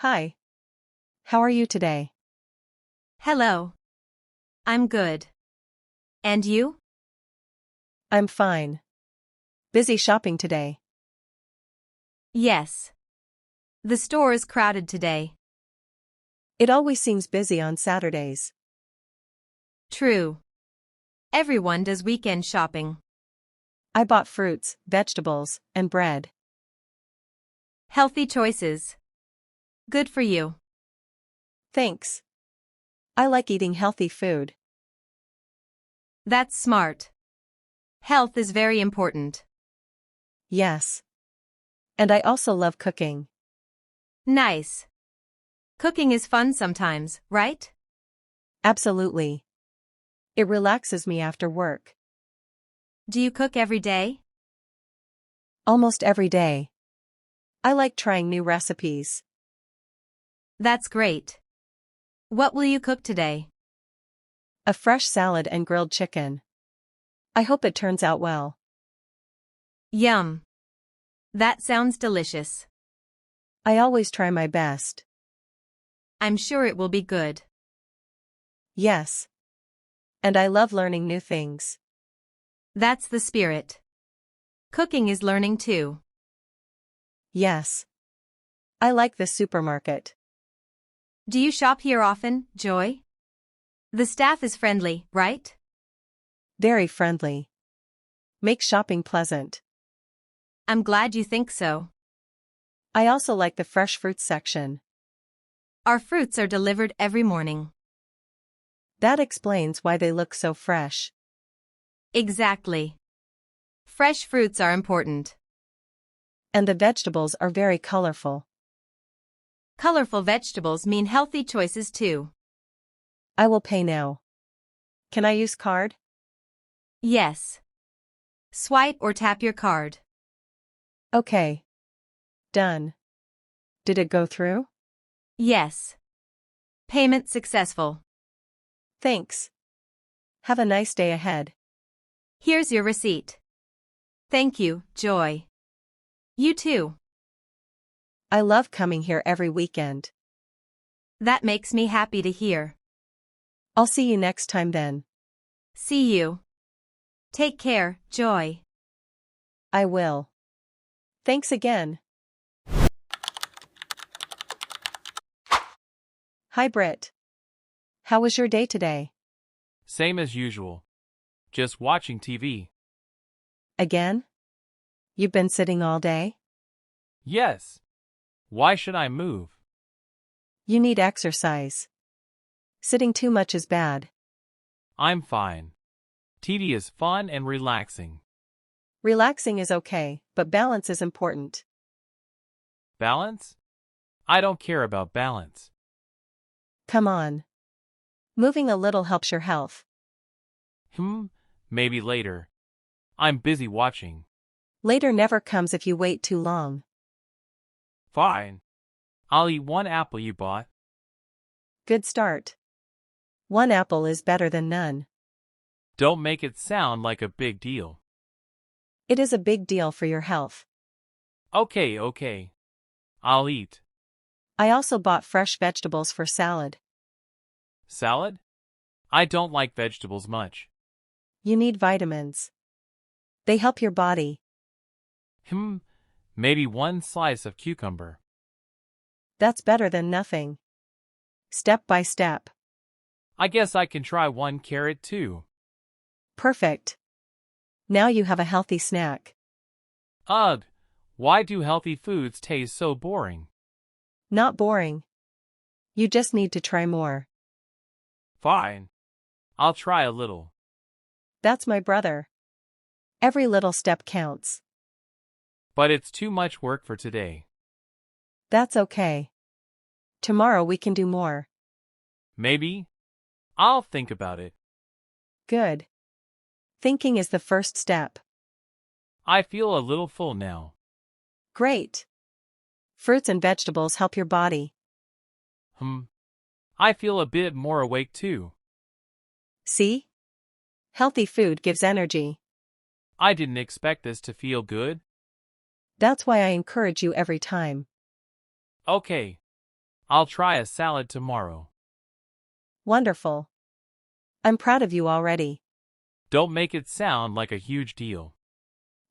Hi. How are you today? Hello. I'm good. And you? I'm fine. Busy shopping today. Yes. The store is crowded today. It always seems busy on Saturdays. True. Everyone does weekend shopping. I bought fruits, vegetables, and bread. Healthy choices. Good for you. Thanks. I like eating healthy food. That's smart. Health is very important. Yes. And I also love cooking. Nice. Cooking is fun sometimes, right? Absolutely. It relaxes me after work. Do you cook every day? Almost every day. I like trying new recipes. That's great. What will you cook today? A fresh salad and grilled chicken. I hope it turns out well. Yum. That sounds delicious. I always try my best. I'm sure it will be good. Yes. And I love learning new things. That's the spirit. Cooking is learning too. Yes. I like the supermarket. Do you shop here often, Joy? The staff is friendly, right? Very friendly. Makes shopping pleasant. I'm glad you think so. I also like the fresh fruits section. Our fruits are delivered every morning. That explains why they look so fresh. Exactly. Fresh fruits are important. And the vegetables are very colorful. Colorful vegetables mean healthy choices too. I will pay now. Can I use card? Yes. Swipe or tap your card. Okay. Done. Did it go through? Yes. Payment successful. Thanks. Have a nice day ahead. Here's your receipt. Thank you, Joy. You too. I love coming here every weekend. That makes me happy to hear. I'll see you next time then. See you. Take care, Joy. I will. Thanks again. Hi Britt. How was your day today? Same as usual. Just watching TV. Again? You've been sitting all day? Yes. Why should I move? You need exercise. Sitting too much is bad. I'm fine. TV is fun and relaxing. Relaxing is okay, but balance is important. Balance? I don't care about balance. Come on. Moving a little helps your health. Maybe later. I'm busy watching. Later never comes if you wait too long. Fine. I'll eat one apple you bought. Good start. One apple is better than none. Don't make it sound like a big deal. It is a big deal for your health. Okay. I'll eat. I also bought fresh vegetables for salad. Salad? I don't like vegetables much. You need vitamins. They help your body. Maybe one slice of cucumber. That's better than nothing. Step by step. I guess I can try one carrot too. Perfect. Now you have a healthy snack. Ugh, why do healthy foods taste so boring? Not boring. You just need to try more. Fine. I'll try a little. That's my brother. Every little step counts. But it's too much work for today. That's okay. Tomorrow we can do more. Maybe? I'll think about it. Good. Thinking is the first step. I feel a little full now. Great. Fruits and vegetables help your body. I feel a bit more awake too. See? Healthy food gives energy. I didn't expect this to feel good. That's why I encourage you every time. Okay. I'll try a salad tomorrow. Wonderful. I'm proud of you already. Don't make it sound like a huge deal.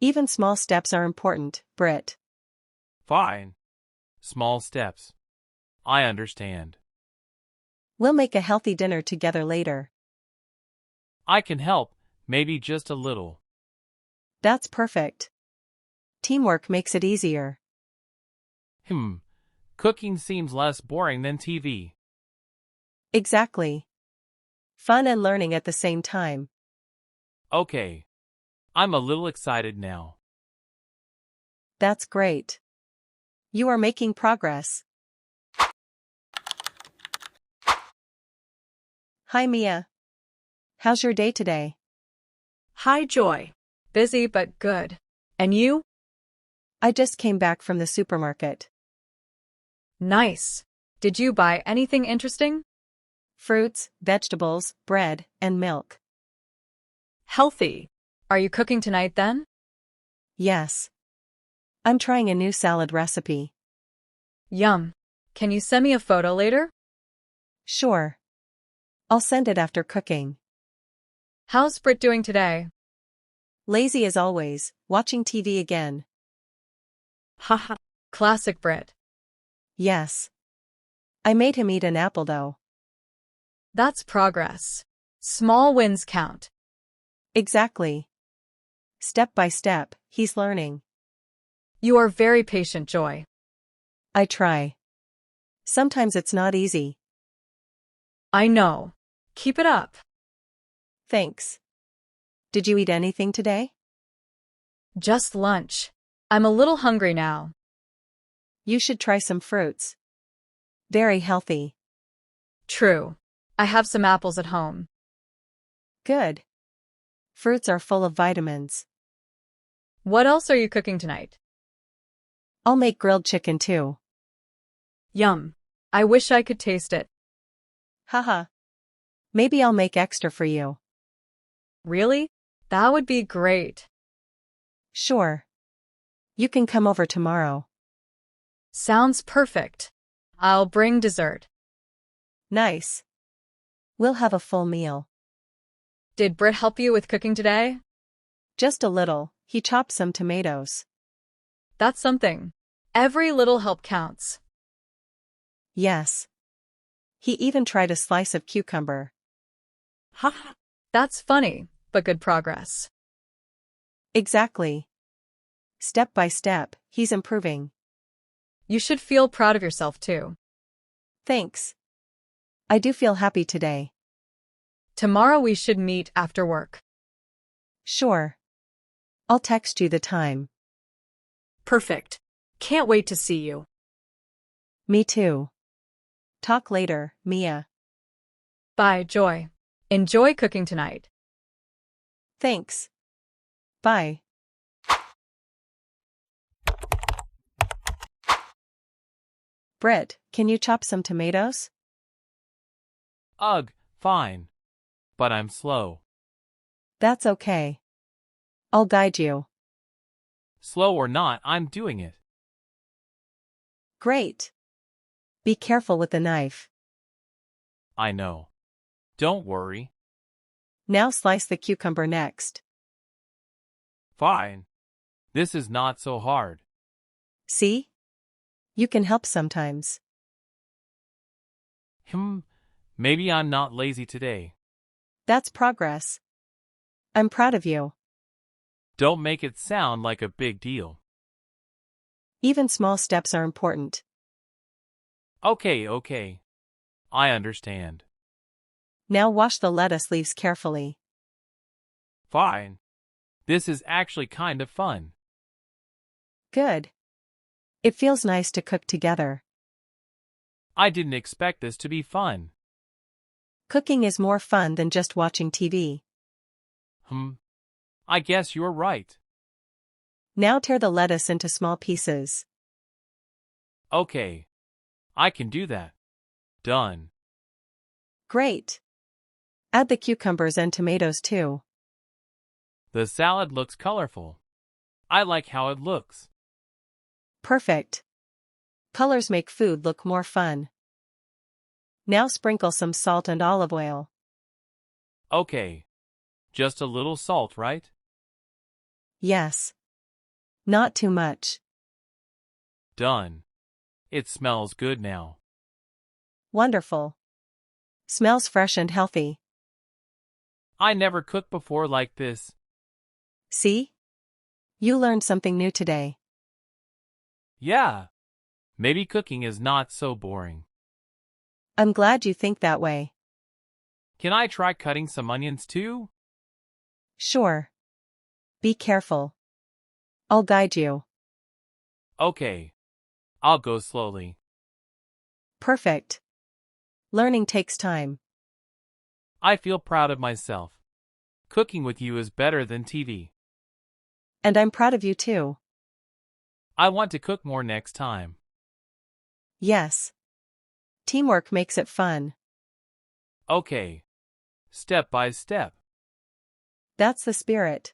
Even small steps are important, Britt. Fine. Small steps. I understand. We'll make a healthy dinner together later. I can help, maybe just a little. That's perfect. Teamwork makes it easier. Cooking seems less boring than TV. Exactly. Fun and learning at the same time. Okay. I'm a little excited now. That's great. You are making progress. Hi Mia. How's your day today? Hi, Joy. Busy but good. And you? I just came back from the supermarket. Nice. Did you buy anything interesting? Fruits, vegetables, bread, and milk. Healthy. Are you cooking tonight then? Yes. I'm trying a new salad recipe. Yum. Can you send me a photo later? Sure. I'll send it after cooking. How's Britt doing today? Lazy as always, watching TV again. Haha. Classic Britt. Yes. I made him eat an apple though. That's progress. Small wins count. Exactly. Step by step, he's learning. You are very patient, Joy. I try. Sometimes it's not easy. I know. Keep it up. Thanks. Did you eat anything today? Just lunch. I'm a little hungry now. You should try some fruits. Very healthy. True. I have some apples at home. Good. Fruits are full of vitamins. What else are you cooking tonight? I'll make grilled chicken too. Yum. I wish I could taste it. Haha. Maybe I'll make extra for you. Really? That would be great. Sure. You can come over tomorrow. Sounds perfect. I'll bring dessert. Nice. We'll have a full meal. Did Britt help you with cooking today? Just a little, he chopped some tomatoes. That's something. Every little help counts. Yes. He even tried a slice of cucumber. Haha. That's funny, but good progress. Exactly. Step by step, he's improving. You should feel proud of yourself too. Thanks. I do feel happy today. Tomorrow we should meet after work. Sure. I'll text you the time. Perfect. Can't wait to see you. Me too. Talk later, Mia. Bye, Joy. Enjoy cooking tonight. Thanks. Bye. Britt, can you chop some tomatoes? Ugh, fine. But I'm slow. That's okay. I'll guide you. Slow or not, I'm doing it. Great. Be careful with the knife. I know. Don't worry. Now slice the cucumber next. Fine. This is not so hard. See? You can help sometimes. Maybe I'm not lazy today. That's progress. I'm proud of you. Don't make it sound like a big deal. Even small steps are important. Okay. I understand. Now wash the lettuce leaves carefully. Fine. This is actually kind of fun. Good. It feels nice to cook together. I didn't expect this to be fun. Cooking is more fun than just watching TV. I guess you're right. Now tear the lettuce into small pieces. Okay. I can do that. Done. Great. Add the cucumbers and tomatoes too. The salad looks colorful. I like how it looks. Perfect. Colors make food look more fun. Now sprinkle some salt and olive oil. Okay. Just a little salt, right? Yes. Not too much. Done. It smells good now. Wonderful. Smells fresh and healthy. I never cooked before like this. See? You learned something new today. Yeah. Maybe cooking is not so boring. I'm glad you think that way. Can I try cutting some onions too? Sure. Be careful. I'll guide you. Okay. I'll go slowly. Perfect. Learning takes time. I feel proud of myself. Cooking with you is better than TV. And I'm proud of you too. I want to cook more next time. Yes. Teamwork makes it fun. Okay. Step by step. That's the spirit.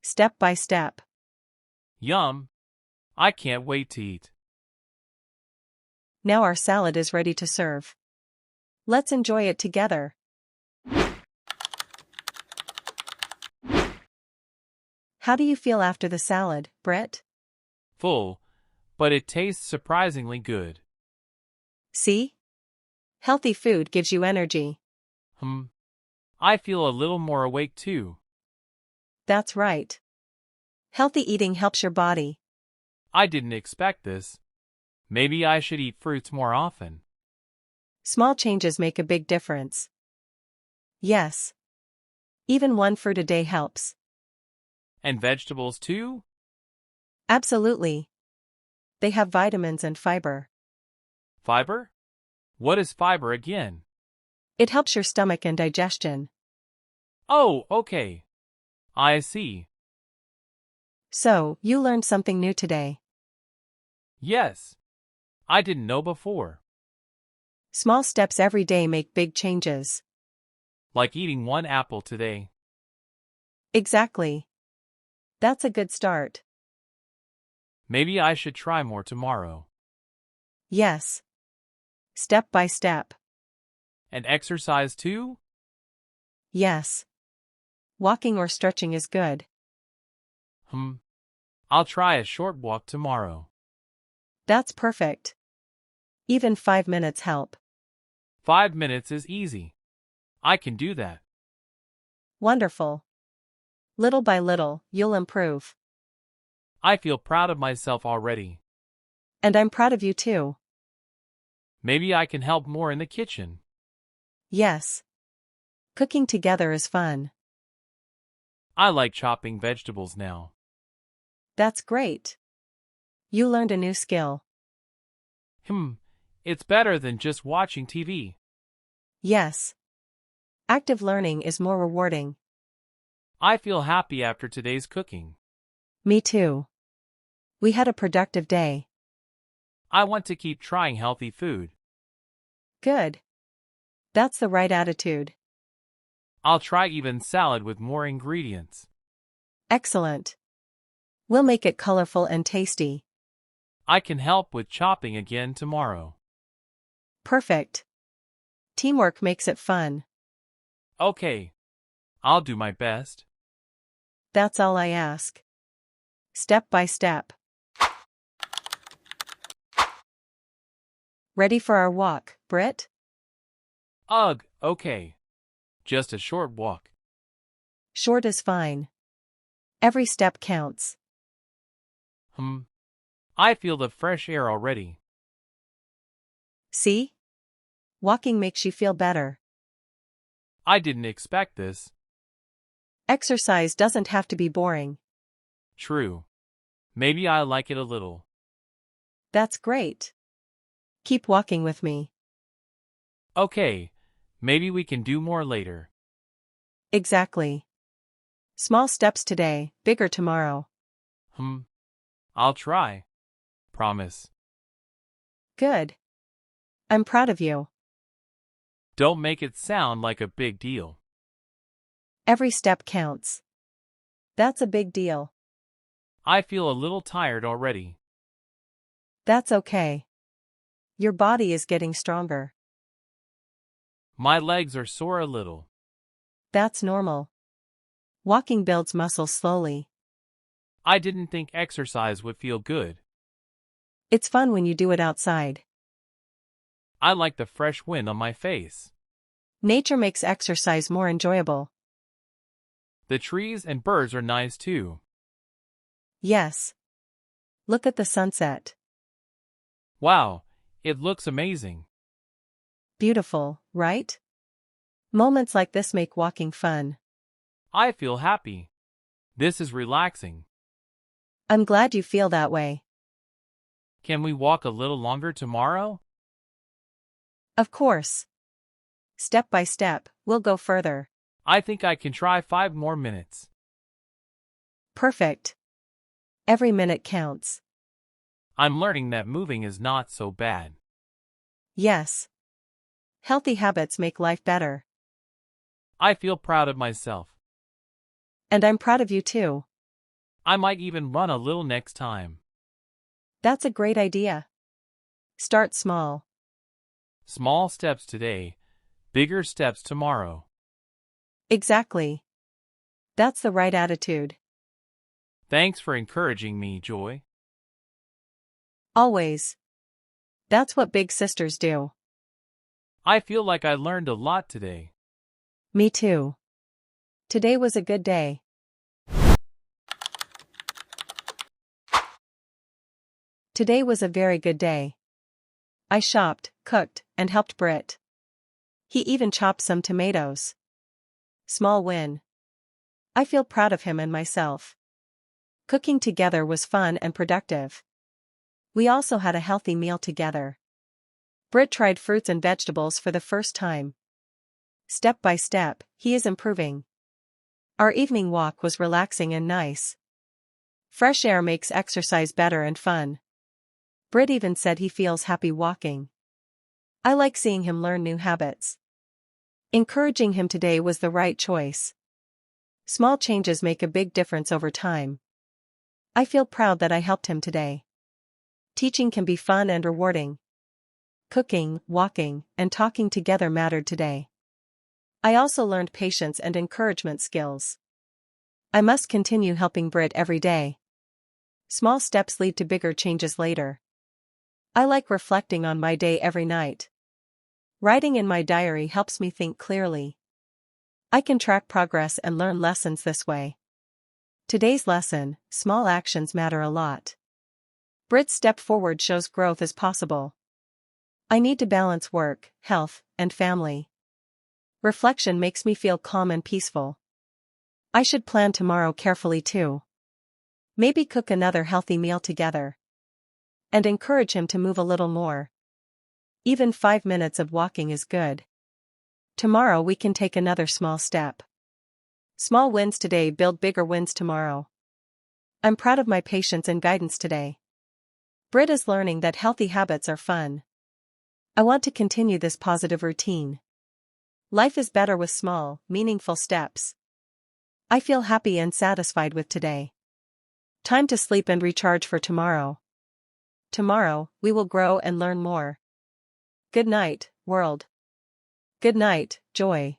Step by step. Yum. I can't wait to eat. Now our salad is ready to serve. Let's enjoy it together. How do you feel after the salad, Brett? Full, but it tastes surprisingly good. See? Healthy food gives you energy. I feel a little more awake too. That's right. Healthy eating helps your body. I didn't expect this. Maybe I should eat fruits more often. Small changes make a big difference. Yes. Even one fruit a day helps. And vegetables too? Absolutely. They have vitamins and fiber. Fiber? What is fiber again? It helps your stomach and digestion. Oh, okay. I see. So, you learned something new today. Yes. I didn't know before. Small steps every day make big changes. Like eating one apple today. Exactly. That's a good start. Maybe I should try more tomorrow. Yes. Step by step. And exercise too? Yes. Walking or stretching is good. I'll try a short walk tomorrow. That's perfect. Even 5 minutes help. 5 minutes is easy. I can do that. Wonderful. Little by little, you'll improve. I feel proud of myself already. And I'm proud of you too. Maybe I can help more in the kitchen. Yes. Cooking together is fun. I like chopping vegetables now. That's great. You learned a new skill. It's better than just watching TV. Yes. Active learning is more rewarding. I feel happy after today's cooking. Me too. We had a productive day. I want to keep trying healthy food. Good. That's the right attitude. I'll try even salad with more ingredients. Excellent. We'll make it colorful and tasty. I can help with chopping again tomorrow. Perfect. Teamwork makes it fun. Okay. I'll do my best. That's all I ask. Step by step. Ready for our walk, Britt? Ugh, okay. Just a short walk. Short is fine. Every step counts. I feel the fresh air already. See? Walking makes you feel better. I didn't expect this. Exercise doesn't have to be boring. True. Maybe I like it a little. That's great. Keep walking with me. Okay. Maybe we can do more later. Exactly. Small steps today, bigger tomorrow. I'll try. Promise. Good. I'm proud of you. Don't make it sound like a big deal. Every step counts. That's a big deal. I feel a little tired already. That's okay. Your body is getting stronger. My legs are sore a little. That's normal. Walking builds muscles slowly. I didn't think exercise would feel good. It's fun when you do it outside. I like the fresh wind on my face. Nature makes exercise more enjoyable. The trees and birds are nice too. Yes. Look at the sunset. Wow, it looks amazing. Beautiful, right? Moments like this make walking fun. I feel happy. This is relaxing. I'm glad you feel that way. Can we walk a little longer tomorrow? Of course. Step by step, we'll go further. I think I can try 5 more minutes. Perfect. Every minute counts. I'm learning that moving is not so bad. Yes. Healthy habits make life better. I feel proud of myself. And I'm proud of you too. I might even run a little next time. That's a great idea. Start small. Small steps today, bigger steps tomorrow. Exactly. That's the right attitude. Thanks for encouraging me, Joy. Always. That's what big sisters do. I feel like I learned a lot today. Me too. Today was a good day. Today was a very good day. I shopped, cooked, and helped Britt. He even chopped some tomatoes. Small win. I feel proud of him and myself. Cooking together was fun and productive. We also had a healthy meal together. Britt tried fruits and vegetables for the first time. Step by step, he is improving. Our evening walk was relaxing and nice. Fresh air makes exercise better and fun. Britt even said he feels happy walking. I like seeing him learn new habits. Encouraging him today was the right choice. Small changes make a big difference over time. I feel proud that I helped him today. Teaching can be fun and rewarding. Cooking, walking, and talking together mattered today. I also learned patience and encouragement skills. I must continue helping Britt every day. Small steps lead to bigger changes later. I like reflecting on my day every night. Writing in my diary helps me think clearly. I can track progress and learn lessons this way. Today's lesson: small actions matter a lot. Britt's step forward shows growth is possible. I need to balance work, health, and family. Reflection makes me feel calm and peaceful. I should plan tomorrow carefully too. Maybe cook another healthy meal together. And encourage him to move a little more. Even 5 minutes of walking is good. Tomorrow we can take another small step. Small wins today build bigger wins tomorrow. I'm proud of my patience and guidance today. Britt is learning that healthy habits are fun. I want to continue this positive routine. Life is better with small, meaningful steps. I feel happy and satisfied with today. Time to sleep and recharge for tomorrow. Tomorrow, we will grow and learn more. Good night, world. Good night, Joy.